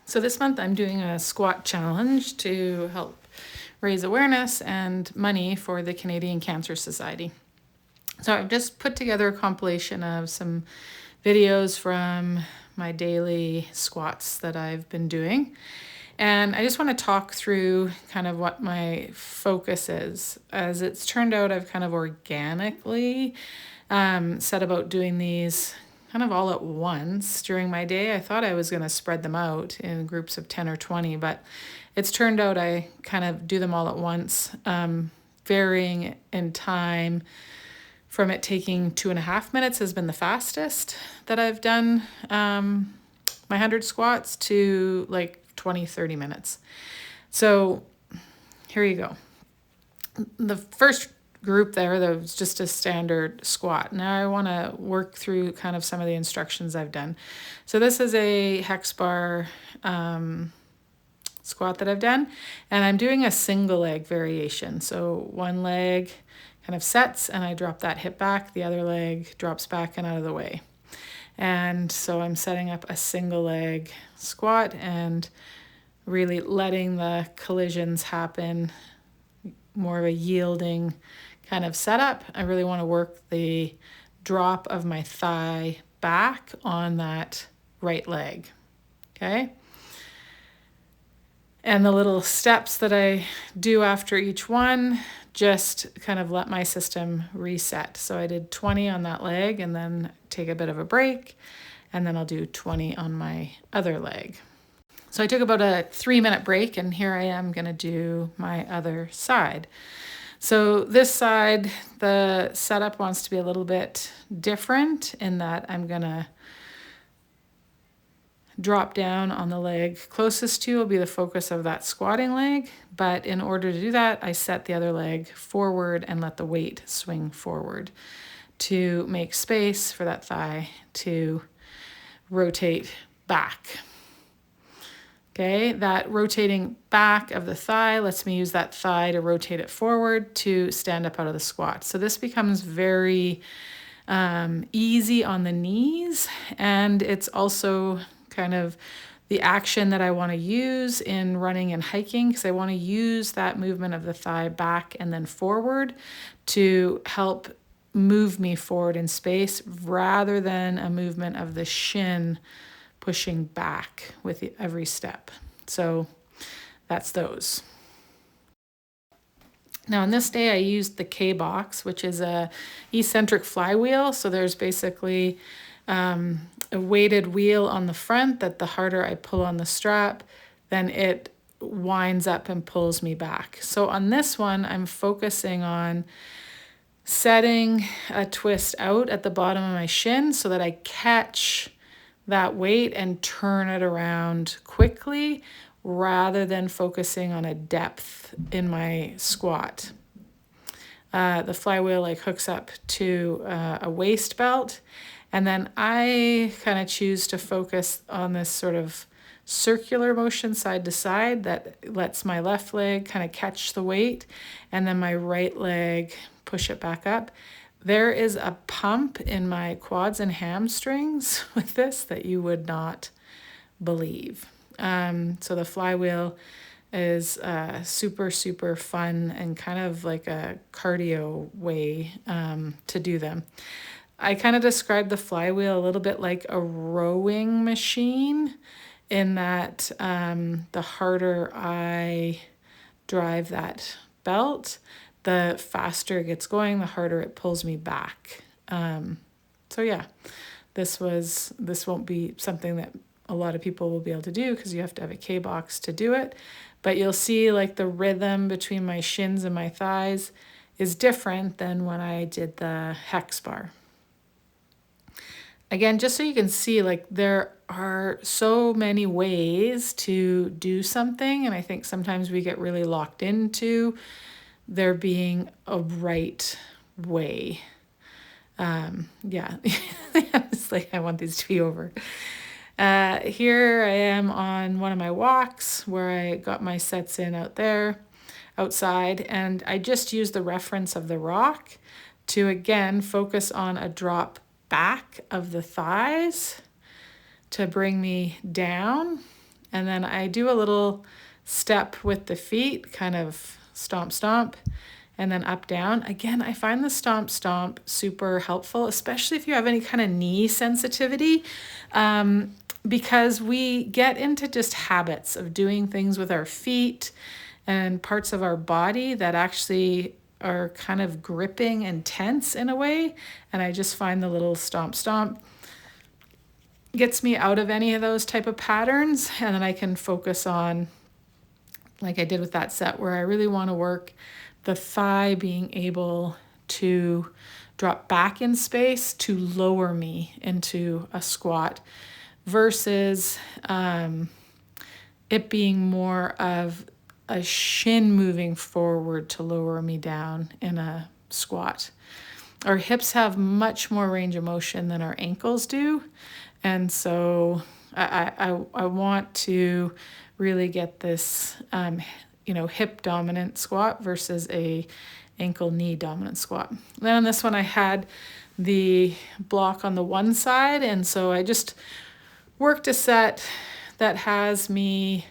So this month I'm doing a squat challenge to help raise awareness and money for the Canadian Cancer Society. So I've just put together a compilation of some videos from my daily squats that I've been doing. And I just want to talk through kind of what my focus is. As it's turned out, I've kind of organically set about doing these kind of all at once during my day. I thought I was going to spread them out in groups of 10 or 20, but it's turned out I kind of do them all at once, varying in time. From it taking 2.5 minutes has been the fastest that I've done my 100 squats to like 20-30 minutes. So here you go. The first group there, that was just a standard squat. Now I want to work through kind of some of the instructions I've done. So this is a hex bar squat that I've done, and I'm doing a single leg variation. So one leg kind of sets and I drop that hip back, the other leg drops back and out of the way. And so I'm setting up a single leg squat and really letting the collisions happen, more of a yielding kind of setup. I really want to work the drop of my thigh back on that right leg, okay? And the little steps that I do after each one just kind of let my system reset. So I did 20 on that leg and then take a bit of a break, and then I'll do 20 on my other leg. So I took about a 3-minute break, and here I am going to do my other side. So this side, the setup wants to be a little bit different in that I'm going to drop down on the leg closest to will be the focus of that squatting leg. But in order to do that, I set the other leg forward and let the weight swing forward to make space for that thigh to rotate back. Okay, that rotating back of the thigh lets me use that thigh to rotate it forward to stand up out of the squat. So this becomes very easy on the knees, and it's also kind of the action that I want to use in running and hiking, because I want to use that movement of the thigh back and then forward to help move me forward in space rather than a movement of the shin pushing back with every step. So that's those. Now on this day I used the K box, which is a eccentric flywheel. So there's basically a weighted wheel on the front that the harder I pull on the strap, then it winds up and pulls me back. So on this one, I'm focusing on setting a twist out at the bottom of my shin so that I catch that weight and turn it around quickly rather than focusing on a depth in my squat. The flywheel like hooks up to a waist belt, and then I kind of choose to focus on this sort of circular motion side to side that lets my left leg kind of catch the weight and then my right leg push it back up. There is a pump in my quads and hamstrings with this that you would not believe. So the flywheel is super, super fun and kind of like a cardio way to do them. I kind of describe the flywheel a little bit like a rowing machine in that the harder I drive that belt, the faster it gets going, the harder it pulls me back. So yeah, this won't be something that a lot of people will be able to do because you have to have a K box to do it. But you'll see like the rhythm between my shins and my thighs is different than when I did the hex bar. Again, just so you can see, like there are so many ways to do something, and I think sometimes we get really locked into there being a right way. Yeah, it's like I want these to be over. Here I am on one of my walks where I got my sets in outside, and I just used the reference of the rock to again focus on a drop back of the thighs to bring me down And then I do a little step with the feet, kind of stomp, stomp, and then up, down. Again, I find the stomp, stomp super helpful, especially if you have any kind of knee sensitivity, because we get into just habits of doing things with our feet and parts of our body that actually are kind of gripping and tense in a way. And I just find the little stomp, stomp gets me out of any of those type of patterns, and then I can focus on, like I did with that set, where I really want to work the thigh being able to drop back in space to lower me into a squat versus it being more of a shin moving forward to lower me down in a squat. Our hips have much more range of motion than our ankles do. And so I want to really get this, hip dominant squat versus a ankle knee dominant squat. Then on this one, I had the block on the one side. And so I just worked a set that has me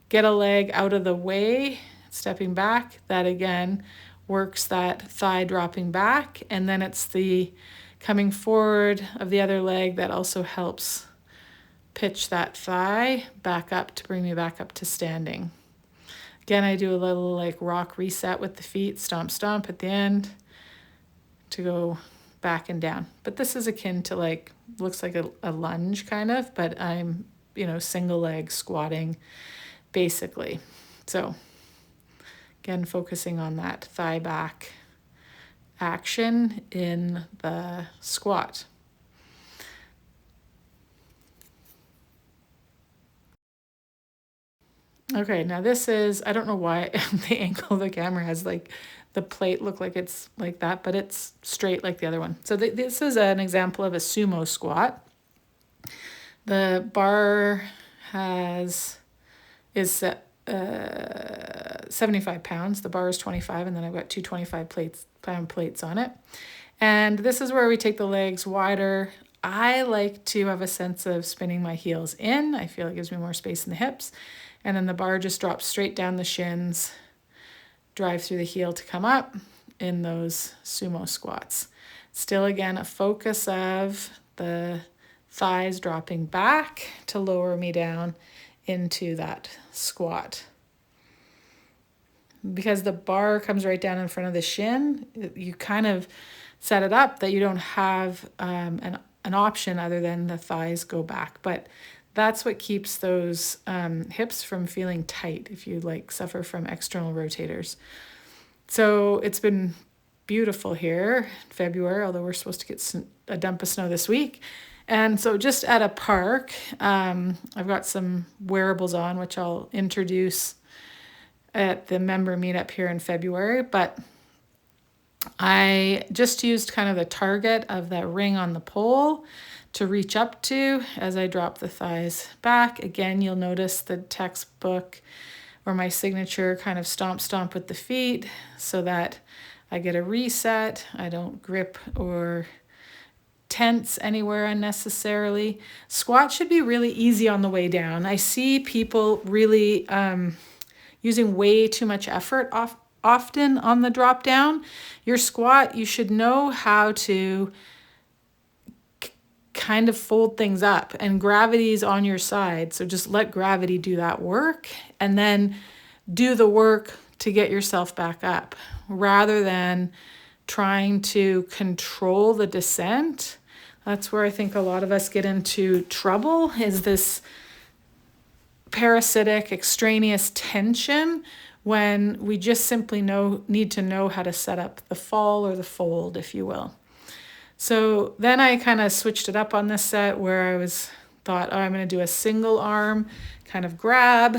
get a leg out of the way, stepping back. That again works that thigh dropping back. And then it's the coming forward of the other leg that also helps pitch that thigh back up to bring me back up to standing. Again, I do a little like rock reset with the feet, stomp, stomp at the end to go back and down. But this is akin to like, looks like a lunge kind of, but I'm, single leg squatting basically. So again, focusing on that thigh back action in the squat. Okay, now this is, I don't know why the angle of the camera has like the plate look like it's like that, but it's straight like the other one. So this is an example of a sumo squat. The bar is 75 pounds. The bar is 25, and then I've got two 25-pound plates on it. And this is where we take the legs wider. I like to have a sense of spinning my heels in. I feel it gives me more space in the hips. And then the bar just drops straight down the shins, drive through the heel to come up in those sumo squats. Still, again, a focus of the thighs dropping back to lower me down into that squat. Because the bar comes right down in front of the shin, you kind of set it up that you don't have an option other than the thighs go back. But that's what keeps those hips from feeling tight if you suffer from external rotators. So it's been beautiful here in February, although we're supposed to get a dump of snow this week. And so just at a park, I've got some wearables on, which I'll introduce at the member meetup here in February. But I just used kind of the target of that ring on the pole to reach up to as I drop the thighs back. Again, you'll notice the textbook or my signature kind of stomp, stomp with the feet so that I get a reset. I don't grip or tense anywhere unnecessarily. Squat should be really easy on the way down. I see people really using way too much effort often on the drop down. Your squat, you should know how to kind of fold things up, and gravity's on your side. So just let gravity do that work and then do the work to get yourself back up rather than trying to control the descent. That's where I think a lot of us get into trouble, is this parasitic extraneous tension when we just simply need to know how to set up the fall or the fold, if you will. So then I kind of switched it up on this set where I thought, I'm going to do a single arm kind of grab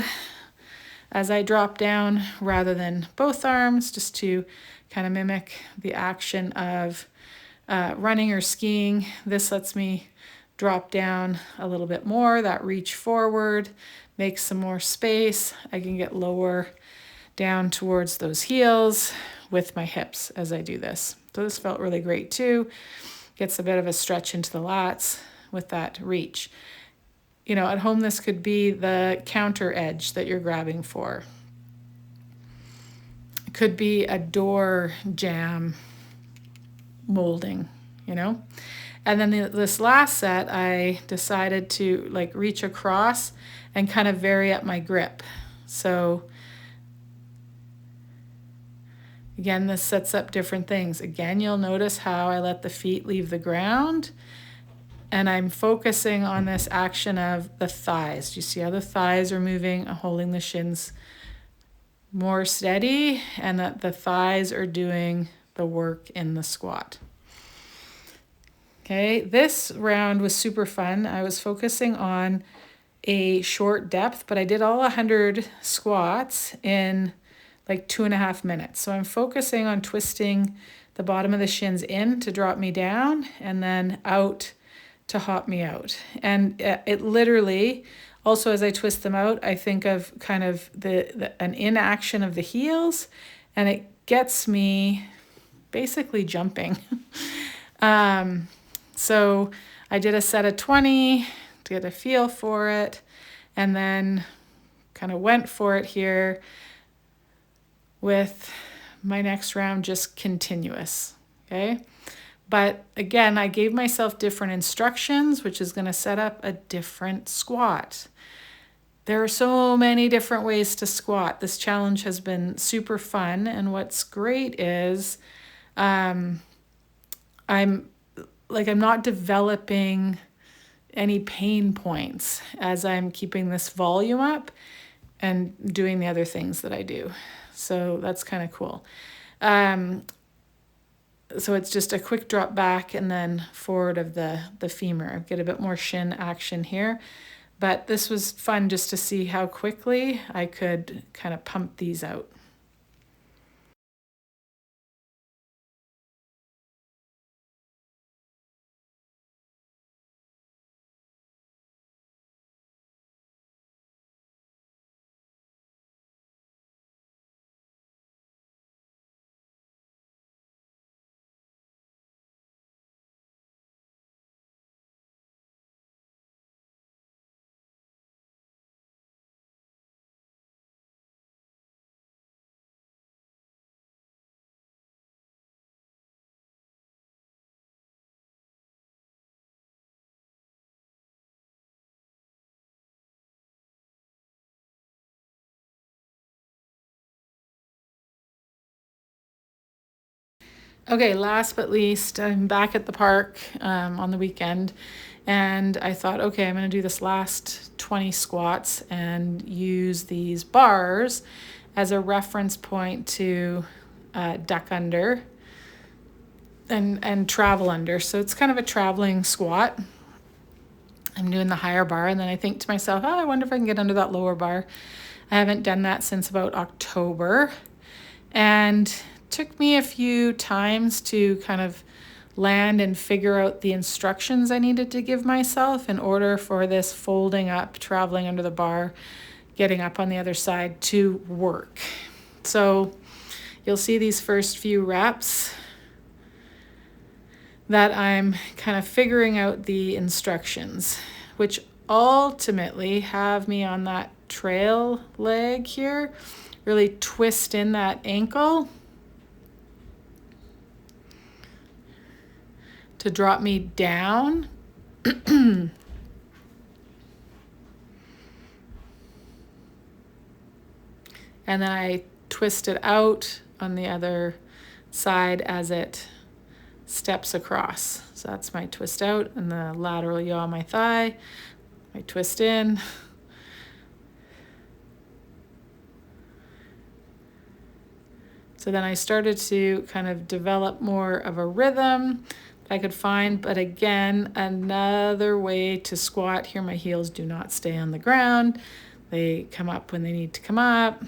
as I drop down rather than both arms, just to kind of mimic the action of running or skiing. This lets me drop down a little bit more, that reach forward, make some more space. I can get lower down towards those heels with my hips as I do this. So this felt really great too. Gets a bit of a stretch into the lats with that reach. at home this could be the counter edge that you're grabbing for. It could be a door jamb molding, And then this last set, I decided to like reach across and kind of vary up my grip. So again, this sets up different things. Again, you'll notice how I let the feet leave the ground, and I'm focusing on this action of the thighs. Do you see how the thighs are moving, holding the shins more steady, and that the thighs are doing the work in the squat? Okay, this round was super fun. I was focusing on a short depth, but I did all 100 squats in like 2.5 minutes. So I'm focusing on twisting the bottom of the shins in to drop me down and then out to hop me out. And it literally, also as I twist them out, I think of kind of an inaction of the heels, and it gets me basically jumping. So I did a set of 20 to get a feel for it, and then kind of went for it here with my next round just continuous, okay? But again, I gave myself different instructions, which is going to set up a different squat. There are so many different ways to squat. This challenge has been super fun, and what's great is I'm not developing any pain points as I'm keeping this volume up and doing the other things that I do. So that's kind of cool. So it's just a quick drop back and then forward of the femur. Get a bit more shin action here. But this was fun just to see how quickly I could kind of pump these out. Okay, last but least, I'm back at the park on the weekend, and I thought, okay, I'm going to do this last 20 squats and use these bars as a reference point to duck under and travel under. So it's kind of a traveling squat. I'm doing the higher bar, and then I think to myself, oh, I wonder if I can get under that lower bar. I haven't done that since about October, and took me a few times to kind of land and figure out the instructions I needed to give myself in order for this folding up, traveling under the bar, getting up on the other side to work. So you'll see these first few reps that I'm kind of figuring out the instructions, which ultimately have me on that trail leg here, really twist in that ankle to drop me down. And then I twist it out on the other side as it steps across. So that's my twist out and the lateral yaw on my thigh. I twist in. So then I started to kind of develop more of a rhythm I could find, but again, another way to squat. Here my heels do not stay on the ground. They come up when they need to come up.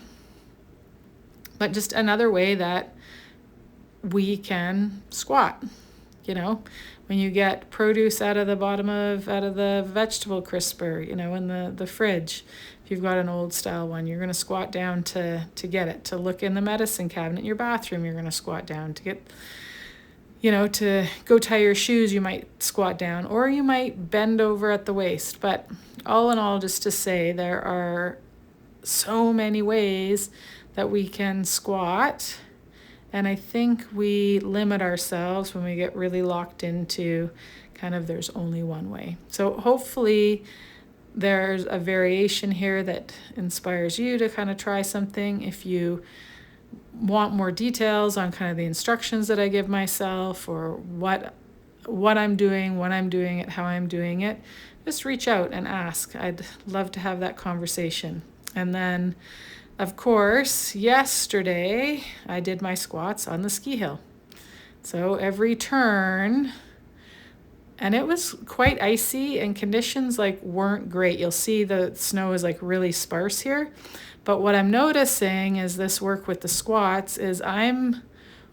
But just another way that we can squat. When you get produce out of the vegetable crisper, in the fridge, if you've got an old style one, you're going to squat down to get it. To look in the medicine cabinet in your bathroom, you're going to squat down to get you know, to go tie your shoes, you might squat down or you might bend over at the waist. But all in all, just to say, there are so many ways that we can squat. And I think we limit ourselves when we get really locked into kind of there's only one way. So hopefully there's a variation here that inspires you to kind of try something. If you want more details on kind of the instructions that I give myself or what I'm doing, when I'm doing it, how I'm doing it, just reach out and ask. I'd love to have that conversation. And then, of course, yesterday I did my squats on the ski hill. So every turn, and it was quite icy and conditions like weren't great. You'll see the snow is like really sparse here. But what I'm noticing is this work with the squats is I'm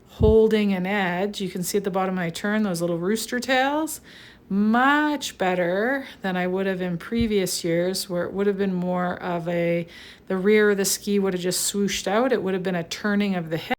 holding an edge. You can see at the bottom of my turn, those little rooster tails, much better than I would have in previous years where it would have been more of the rear of the ski would have just swooshed out. It would have been a turning of the hip.